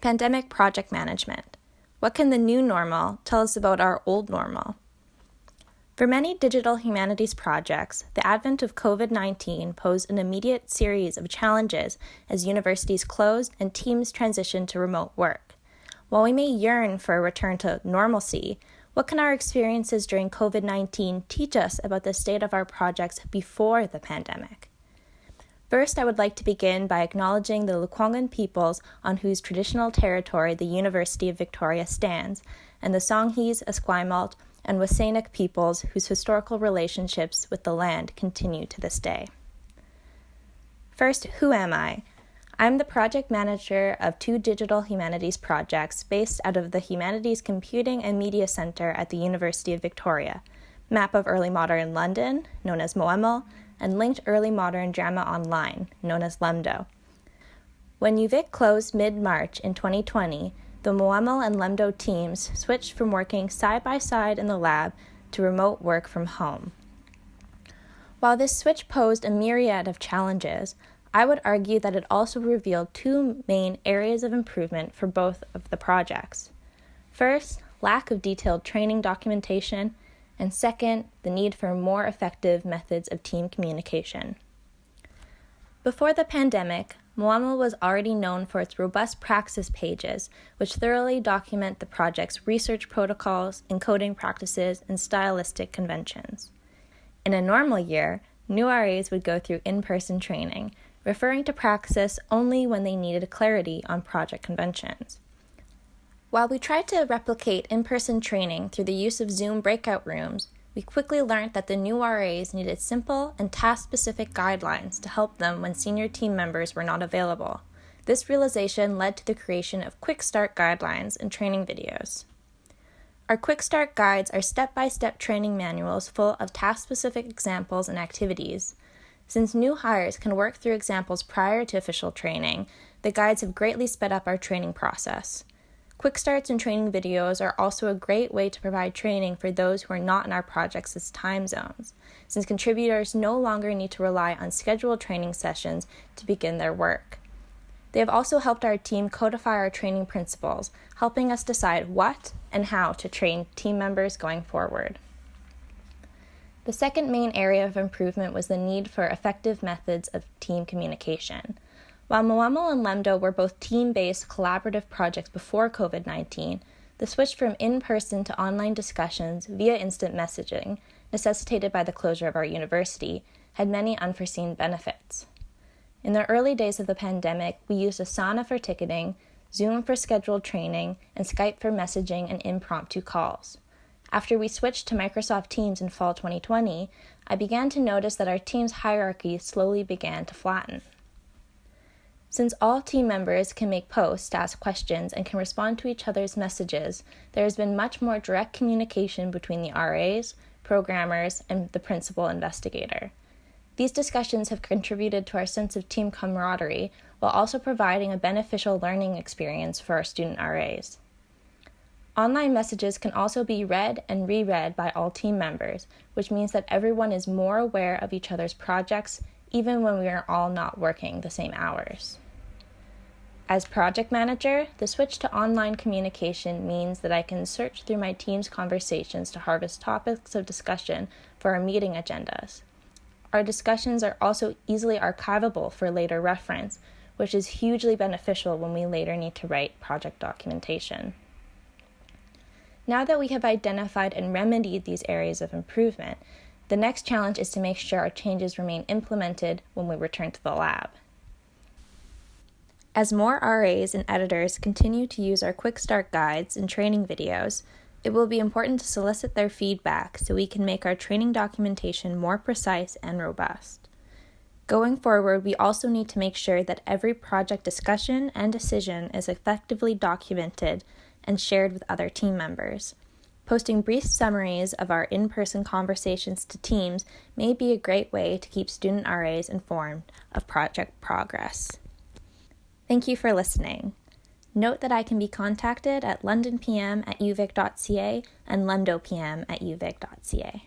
Pandemic project management. What can the new normal tell us about our old normal? For many digital humanities projects, the advent of COVID-19 posed an immediate series of challenges as universities closed and teams transitioned to remote work. While we may yearn for a return to normalcy, what can our experiences during COVID-19 teach us about the state of our projects before the pandemic? First, I would like to begin by acknowledging the Lekwungen peoples on whose traditional territory the University of Victoria stands, and the Songhees, Esquimalt, and WSÁNEĆ peoples whose historical relationships with the land continue to this day. First, who am I? I'm the project manager of 2 digital humanities projects based out of the Humanities Computing and Media Centre at the University of Victoria, Map of Early Modern London, known as MOEML, and Linked Early Modern Drama Online, known as LEMDO. When UVic closed mid-March in 2020, the MOEML and LEMDO teams switched from working side-by-side in the lab to remote work from home. While this switch posed a myriad of challenges, I would argue that it also revealed 2 main areas of improvement for both of the projects. First, lack of detailed training documentation, and second, the need for more effective methods of team communication. Before the pandemic, MOEML was already known for its robust praxis pages, which thoroughly document the project's research protocols, encoding practices, and stylistic conventions. In a normal year, new RAs would go through in-person training, referring to praxis only when they needed clarity on project conventions. While we tried to replicate in-person training through the use of Zoom breakout rooms, we quickly learned that the new RAs needed simple and task-specific guidelines to help them when senior team members were not available. This realization led to the creation of Quick Start guidelines and training videos. Our Quick Start guides are step-by-step training manuals full of task-specific examples and activities. Since new hires can work through examples prior to official training, the guides have greatly sped up our training process. Quick Starts and training videos are also a great way to provide training for those who are not in our projects' time zones, since contributors no longer need to rely on scheduled training sessions to begin their work. They have also helped our team codify our training principles, helping us decide what and how to train team members going forward. The second main area of improvement was the need for effective methods of team communication. While MOEML and LEMDO were both team-based collaborative projects before COVID-19, the switch from in-person to online discussions via instant messaging, necessitated by the closure of our university, had many unforeseen benefits. In the early days of the pandemic, we used Asana for ticketing, Zoom for scheduled training, and Skype for messaging and impromptu calls. After we switched to Microsoft Teams in fall 2020, I began to notice that our team's hierarchy slowly began to flatten. Since all team members can make posts, ask questions, and can respond to each other's messages, there has been much more direct communication between the RAs, programmers, and the principal investigator. These discussions have contributed to our sense of team camaraderie while also providing a beneficial learning experience for our student RAs. Online messages can also be read and reread by all team members, which means that everyone is more aware of each other's projects, even when we are all not working the same hours. As project manager, the switch to online communication means that I can search through my team's conversations to harvest topics of discussion for our meeting agendas. Our discussions are also easily archivable for later reference, which is hugely beneficial when we later need to write project documentation. Now that we have identified and remedied these areas of improvement, the next challenge is to make sure our changes remain implemented when we return to the lab. As more RAs and editors continue to use our Quick Start guides and training videos, it will be important to solicit their feedback so we can make our training documentation more precise and robust. Going forward, we also need to make sure that every project discussion and decision is effectively documented and shared with other team members. Posting brief summaries of our in-person conversations to teams may be a great way to keep student RAs informed of project progress. Thank you for listening. Note that I can be contacted at londonpm@uvic.ca and lemdopm@uvic.ca.